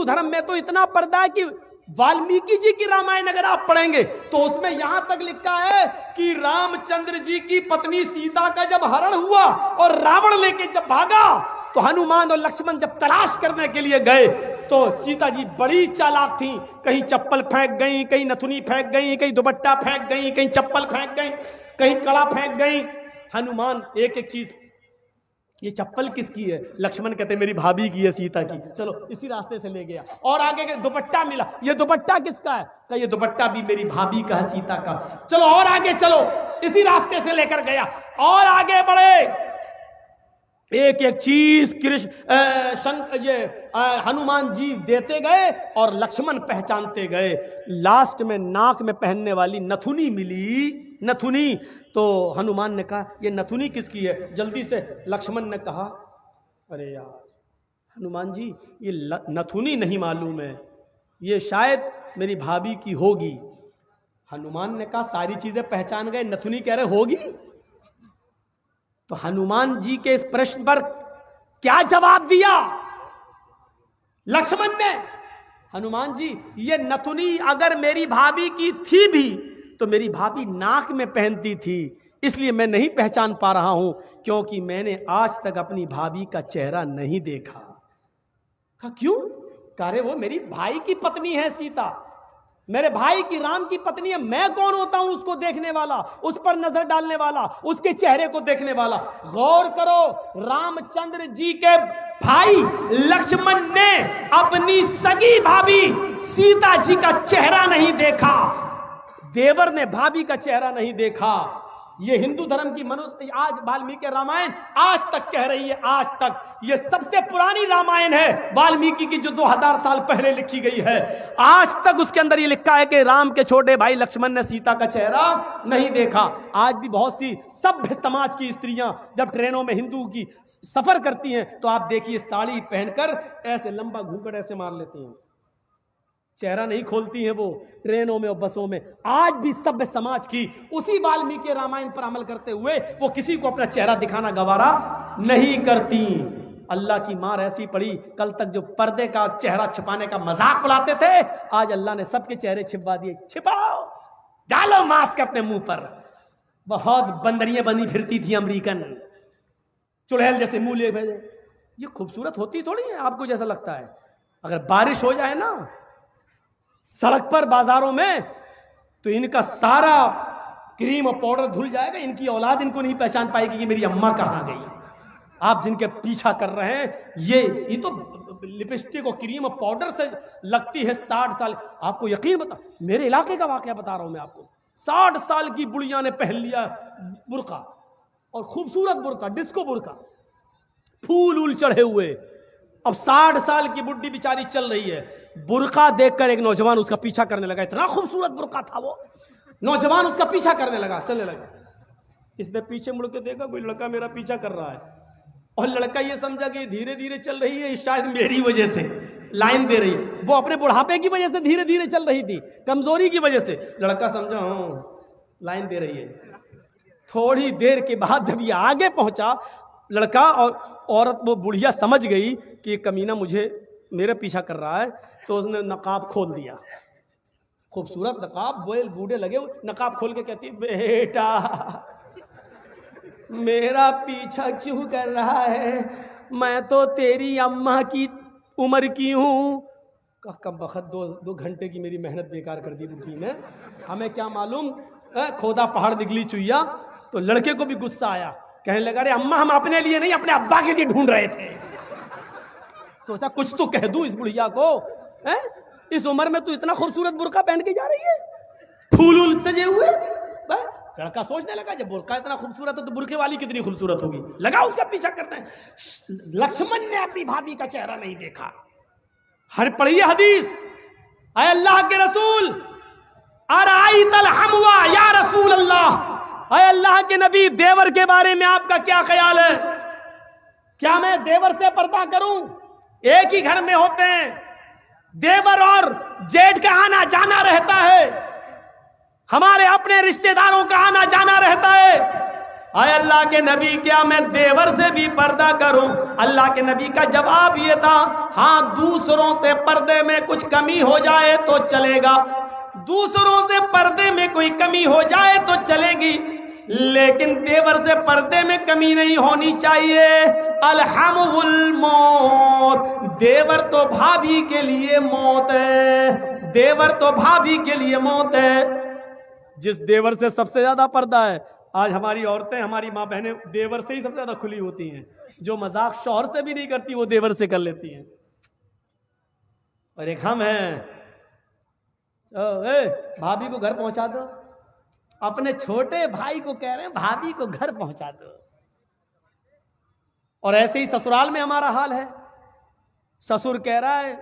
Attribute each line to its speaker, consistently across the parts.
Speaker 1: हिंदू धर्म में तो इतना पर्दा है कि वाल्मीकि जी की रामायण अगर आप पढ़ेंगे तो उसमें यहां तक लिखा है कि रामचंद्र जी की पत्नी सीता का जब हरण हुआ और रावण लेके जब भागा तो हनुमान और लक्ष्मण जब तलाश करने के लिए गए तो सीता जी बड़ी चालाक थी, कहीं चप्पल फेंक गई, कहीं नथुनी फेंक गई, कहीं दुपट्टा फेंक गई, कहीं चप्पल फेंक गई, कहीं कड़ा फेंक गई। हनुमान एक एक चीज, ये चप्पल किसकी है? लक्ष्मण कहते मेरी भाभी की है, सीता की। चलो इसी रास्ते से ले गया। और आगे के दुपट्टा मिला, ये दुपट्टा किसका है? कहा ये दुपट्टा भी मेरी भाभी का है, सीता का। चलो और आगे चलो, इसी रास्ते से लेकर गया। और आगे बढ़े, एक एक चीज हनुमान जी देते गए और लक्ष्मण पहचानते गए। लास्ट में नाक में पहनने वाली नथुनी मिली, नथुनी। तो हनुमान ने कहा ये नथुनी किसकी है? जल्दी से लक्ष्मण ने कहा अरे यार हनुमान जी ये नथुनी नहीं मालूम है, ये शायद मेरी भाभी की होगी। हनुमान ने कहा सारी चीजें पहचान गए, नथुनी कह रहे होगी। तो हनुमान जी के इस प्रश्न पर क्या जवाब दिया लक्ष्मण ने? हनुमान जी ये नथुनी अगर मेरी भाभी की थी भी तो मेरी भाभी नाक में पहनती थी, इसलिए मैं नहीं पहचान पा रहा हूं, क्योंकि मैंने आज तक अपनी भाभी का चेहरा नहीं देखा। कहा क्यों? कह वो मेरी भाई की पत्नी है सीता, मेरे भाई की राम की पत्नी है। मैं कौन होता हूं उसको देखने वाला, उस पर नजर डालने वाला, उसके चेहरे को देखने वाला? गौर करो, रामचंद्र जी के भाई लक्ष्मण ने अपनी सगी भाभी सीता जी का चेहरा नहीं देखा, देवर ने भाभी का चेहरा नहीं देखा। ये हिंदू धर्म की मनुष्य आज वाल्मीकि रामायण आज तक कह रही है, आज तक ये सबसे पुरानी रामायण है वाल्मीकि की, जो 2000 साल पहले लिखी गई है। आज तक उसके अंदर ये लिखा है कि राम के छोटे भाई लक्ष्मण ने सीता का चेहरा नहीं देखा। आज भी बहुत सी सभ्य समाज की स्त्रियां जब ट्रेनों में हिंदू की सफर करती हैं तो आप देखिए साड़ी पहनकर ऐसे लंबा घूंघट ऐसे मार लेती हैं, चेहरा नहीं खोलती हैं वो ट्रेनों में और बसों में। आज भी सभ्य समाज की उसी वाल्मीकि रामायण पर अमल करते हुए वो किसी को अपना चेहरा दिखाना गवारा नहीं करती। अल्लाह की मार ऐसी पड़ी, कल तक जो पर्दे का चेहरा छिपाने का मजाक उड़ाते थे, आज अल्लाह ने सबके चेहरे छिपा दिए। छिपाओ, डालो मास्क अपने मुंह पर। बहुत बंदरियां बनी फिरती थी अमेरिकन, चुड़ैल जैसे मुंह ले भेजे। ये खूबसूरत होती थोड़ी है आपको जैसा लगता है। अगर बारिश हो जाए ना सड़क पर बाजारों में तो इनका सारा क्रीम और पाउडर धुल जाएगा, इनकी औलाद इनको नहीं पहचान पाएगी कि मेरी अम्मा कहां गई। आप जिनके पीछा कर रहे हैं ये तो लिपस्टिक और क्रीम और पाउडर से लगती है 60 साल। आपको यकीन बता, मेरे इलाके का वाकया बता रहा हूं मैं आपको। 60 साल की बुढ़िया ने पहन लिया बुर्का, और खूबसूरत बुर्का, डिस्को बुर्का, फूल उल चढ़े हुए। अब 60 साल की बुढ़ी बेचारी चल रही है, बुर्का देखकर एक नौजवान उसका पीछा करने लगा। इतना खूबसूरत बुर्का था वो, नौजवान उसका पीछा करने लगा, चलने लगा। इसने पीछे मुड़ के देखा कोई लड़का मेरा पीछा कर रहा है, और लड़का ये समझा कि धीरे धीरे चल रही है, शायद मेरी वजह से लाइन दे रही है। वो अपने बुढ़ापे की वजह से धीरे धीरे चल रही थी, कमजोरी की वजह से। लड़का समझा हाँ लाइन दे रही है। थोड़ी देर के बाद जब ये आगे पहुंचा लड़का, और औरत वो बुढ़िया समझ गई कि कमीना मुझे मेरा पीछा कर रहा है, तो उसने नकाब खोल दिया। खूबसूरत नकाब, बोल बूढ़े लगे, नकाब खोल के कहती बेटा मेरा पीछा क्यों कर रहा है, मैं तो तेरी अम्मा की उम्र की हूँ। कब वक्त 2 घंटे की मेरी मेहनत बेकार कर दी बुढ़ी ने, हमें क्या मालूम खोदा पहाड़ निकली चुईया। तो लड़के को भी गुस्सा आया, कहने लगा अरे अम्मा हम अपने लिए नहीं अपने अब्बा के लिए ढूंढ रहे थे। सोचा कुछ तो कह दूं इस बुढ़िया को, इस उम्र में तू इतना खूबसूरत बुर्का पहन के जा रही है, फूल उल सजे हुए। लड़का सोचने लगा जब बुर्का इतना खूबसूरत है तो बुर्के वाली कितनी खूबसूरत होगी, लगा उसका पीछा करते हैं। लक्ष्मण ने अपनी भाभी का चेहरा नहीं देखा। हर पढ़िए हदीस, अय अल्लाह के रसूल अराइतल हमवा या रसूल अल्लाह, अय अल्लाह के नबी देवर के बारे में आपका क्या ख्याल है? क्या मैं देवर से पर्दा करूं? एक ही घर में होते हैं, देवर और जेठ का आना जाना रहता है, हमारे अपने रिश्तेदारों का आना जाना रहता है। आए अल्लाह के नबी, क्या मैं देवर से भी पर्दा करूं? अल्लाह के नबी का जवाब ये था, हाँ दूसरों से पर्दे में कुछ कमी हो जाए तो चलेगा, दूसरों से पर्दे में कोई कमी हो जाए तो चलेगी, लेकिन देवर से पर्दे में कमी नहीं होनी चाहिए। अलहमुल मौत, देवर तो भाभी के लिए मौत है, देवर तो भाभी के लिए मौत है। जिस देवर से सबसे ज्यादा पर्दा है, आज हमारी औरतें, हमारी माँ बहनें देवर से ही सबसे ज्यादा खुली होती हैं। जो मजाक शौहर से भी नहीं करती वो देवर से कर लेती हैं। और एक हम हैं, भाभी को घर पहुंचा दो, अपने छोटे भाई को कह रहे हैं भाभी को घर पहुंचा दो। और ऐसे ही ससुराल में हमारा हाल है। ससुर कह रहा है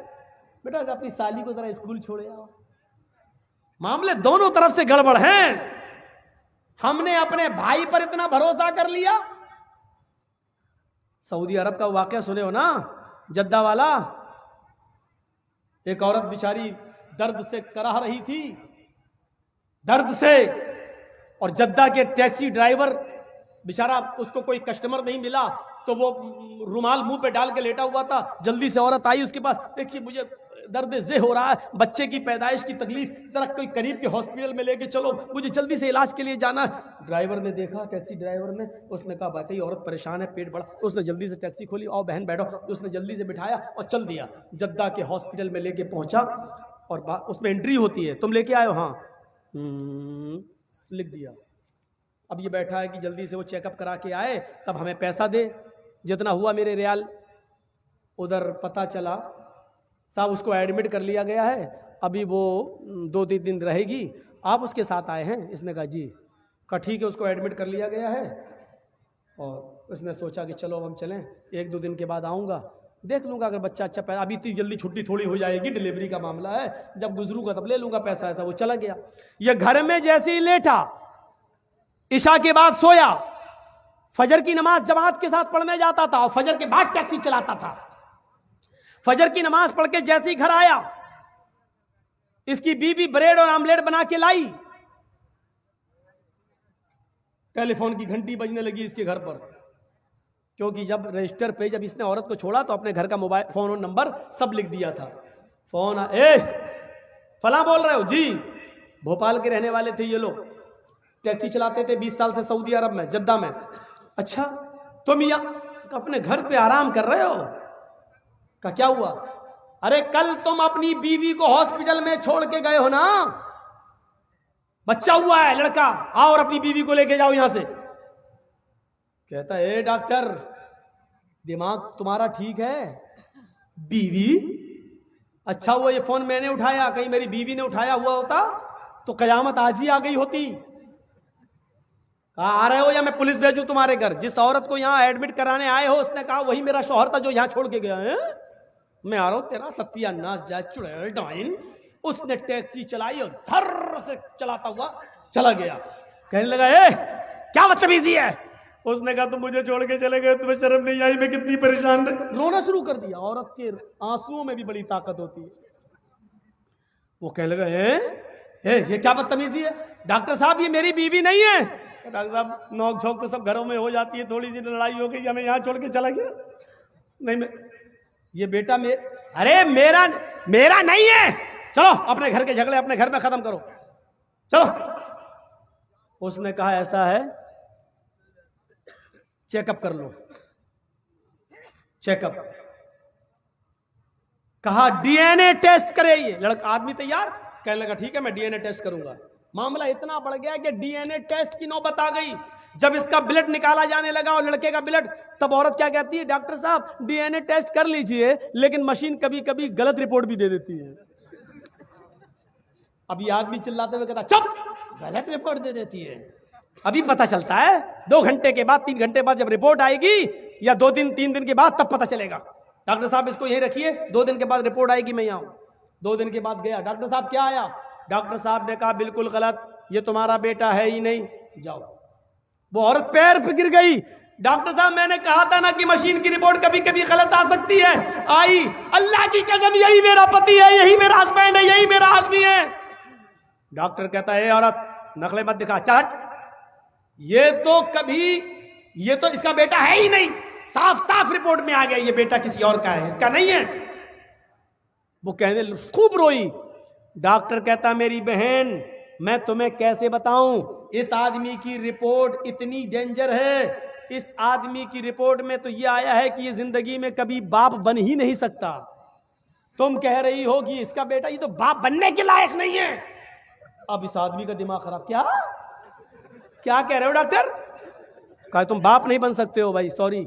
Speaker 1: बेटा अपनी साली को जरा स्कूल छोड़ आओ। मामले दोनों तरफ से गड़बड़ हैं। हमने अपने भाई पर इतना भरोसा कर लिया। सऊदी अरब का वाकया सुने हो ना, जद्दा वाला। एक औरत बेचारी दर्द से कराह रही थी, दर्द से, और जद्दा के टैक्सी ड्राइवर बेचारा, उसको कोई कस्टमर नहीं मिला तो वो रुमाल मुंह पे डाल के लेटा हुआ था। जल्दी से औरत आई उसके पास, देखिए मुझे दर्द से हो रहा है, बच्चे की पैदाइश की तकलीफ, जरा कोई करीब के हॉस्पिटल में लेके चलो, मुझे जल्दी से इलाज के लिए जाना है। ड्राइवर ने देखा, टैक्सी ड्राइवर ने, उसने कहा भाई औरत परेशान है, पेट बड़ा। उसने जल्दी से टैक्सी खोली, आओ बहन बैठो। उसने जल्दी से बिठाया और चल दिया। जद्दा के हॉस्पिटल में लेके पहुंचा और उसमें एंट्री होती है, तुम लेके आए हो? हाँ, लिख दिया। अब ये बैठा है कि जल्दी से वो चेकअप करा के आए, तब हमें पैसा दे, जितना हुआ मेरे रियाल। उधर पता चला साहब उसको एडमिट कर लिया गया है, अभी वो 2-3 दिन रहेगी, आप उसके साथ आए हैं? इसने कहा जी। कहा ठीक है, उसको एडमिट कर लिया गया है। और उसने सोचा कि चलो अब हम चलें, 1-2 दिन के बाद आऊँगा, देख लूँगा अगर बच्चा अच्छा पैदा, अभी इतनी जल्दी छुट्टी थोड़ी हो जाएगी, डिलीवरी का मामला है, जब गुजरूंगा तब ले लूँगा पैसा। ऐसा वो चला गया। ये घर में जैसे ही लेटा, इशा के बाद सोया, फजर की नमाज जमात के साथ पढ़ने जाता था और फजर के बाद टैक्सी चलाता था। फजर की नमाज पढ़ के जैसे ही घर आया, इसकी बीवी ब्रेड और आमलेट बना के लाई। टेलीफोन की घंटी बजने लगी इसके घर पर, क्योंकि जब रजिस्टर पे जब इसने औरत को छोड़ा तो अपने घर का मोबाइल फोन और नंबर सब लिख दिया था। फोन फला बोल रहे हो? जी। भोपाल के रहने वाले थे ये लोग, टैक्सी चलाते थे 20 साल से सऊदी अरब में, जद्दा में। अच्छा तुम यहाँ अपने घर पे आराम कर रहे हो? का क्या हुआ? अरे कल तुम अपनी बीवी को हॉस्पिटल में छोड़ के गए हो ना, बच्चा हुआ है लड़का, आओ और अपनी बीवी को लेके जाओ यहां से। कहता है डॉक्टर दिमाग तुम्हारा ठीक है? बीवी? अच्छा हुआ ये फोन मैंने उठाया, कहीं मेरी बीवी ने उठाया हुआ होता तो कयामत आज ही आ गई होती। कहा आ रहे हो या मैं पुलिस भेजूं तुम्हारे घर? जिस औरत को यहाँ एडमिट कराने आए हो उसने कहा वही मेरा शौहर था जो यहाँ छोड़ के गया है, मैं आ रहा हूं, तेरा सत्यानाश जाए चुड़ैल डाइन। उसने टैक्सी चलाई और धर से चलाता हुआ चला गया। कहने लगा क्या बदतमीजी है? उसने कहा तुम मुझे छोड़ के चले गए, तुम्हें शर्म नहीं आई? मैं कितनी परेशान रही। रोना शुरू कर दिया। औरत के आंसुओं में भी बड़ी ताकत होती है। वो कहने लगा ये क्या बदतमीजी है? डॉक्टर साहब ये मेरी बीवी नहीं है। डॉक्टर साहब नोक झोंक तो सब घरों में हो जाती है, थोड़ी सी लड़ाई हो गई, हमें यहाँ छोड़ के चला गया। नहीं मैं ये बेटा अरे मेरा नहीं है, चलो अपने घर के झगड़े अपने घर में खत्म करो, चलो। उसने कहा ऐसा है चेकअप कर लो। चेकअप कहा डीएनए टेस्ट करे। ये लड़का आदमी तैयार, कहने लगा ठीक है मैं डीएनए टेस्ट करूंगा। मामला इतना बढ़ गया कि डीएनए टेस्ट की नौबत आ गई। जब इसका ब्लड निकाला जाने लगा और लड़के का ब्लड, तब औरत क्या कहती है डॉक्टर साहब डीएनए टेस्ट कर लीजिए, लेकिन मशीन कभी कभी गलत रिपोर्ट भी दे देती है। अब ये आदमी चिल्लाते हुए कहता चुप, गलत रिपोर्ट दे देती है। अभी पता चलता है 2 घंटे के बाद 3 घंटे बाद जब रिपोर्ट आएगी, या 2 दिन 3 दिन के बाद, तब पता चलेगा। डॉक्टर साहब इसको यहीं रखिए, 2 दिन के बाद रिपोर्ट आएगी, मैं यहाँ हूं। 2 दिन के बाद गया, डॉक्टर साहब क्या आया? डॉक्टर साहब ने कहा बिल्कुल गलत, ये तुम्हारा बेटा है ही नहीं, जाओ। वो औरत पैर पे गिर गई। डॉक्टर साहब मैंने कहा था ना कि मशीन की रिपोर्ट कभी कभी गलत आ सकती है। आई, अल्लाह की कसम यही मेरा पति है, यही मेरा हस्बैंड है, यही मेरा आदमी है। डॉक्टर कहता है औरत नकले मत दिखा, चल ये तो इसका बेटा है ही नहीं, साफ साफ रिपोर्ट में आ गया ये बेटा किसी और का है, इसका नहीं है। वो कहने खूब रोई। डॉक्टर कहता मेरी बहन मैं तुम्हें कैसे बताऊं, इस आदमी की रिपोर्ट इतनी डेंजर है, इस आदमी की रिपोर्ट में तो ये आया है कि ये जिंदगी में कभी बाप बन ही नहीं सकता। तुम कह रही हो कि इसका बेटा ये तो बाप बनने के लायक नहीं है। अब इस आदमी का दिमाग खराब। क्या कह रहे हो डॉक्टर? कहा तुम बाप नहीं बन सकते हो भाई, सॉरी।